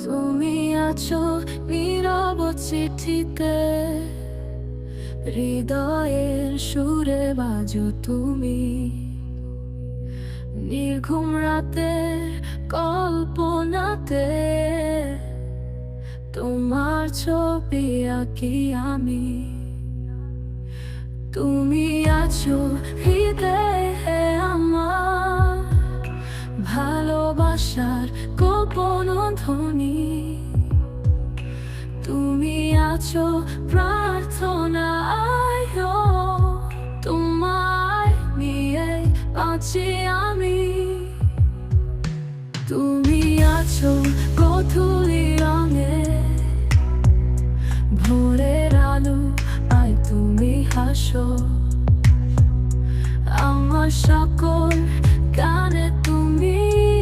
তুমি আছো নীরব চিঠিতে, হৃদয়ের সুরে বাজো তুমি। নির্ঘুম রাতের কল্পনাতে তোমার ছবি আঁকি আমি। তুমি আছো হৃদয়ে আমার, ভালোবাসার গোপন ধ্বনি। তুমি আছো প্রার্থনায়, তোমায় নিয়ে বাঁচি আমি। তুমি আছো গোধূলি রঙে, ভোরের আলো আয় তুমি হাসো। আমার সকল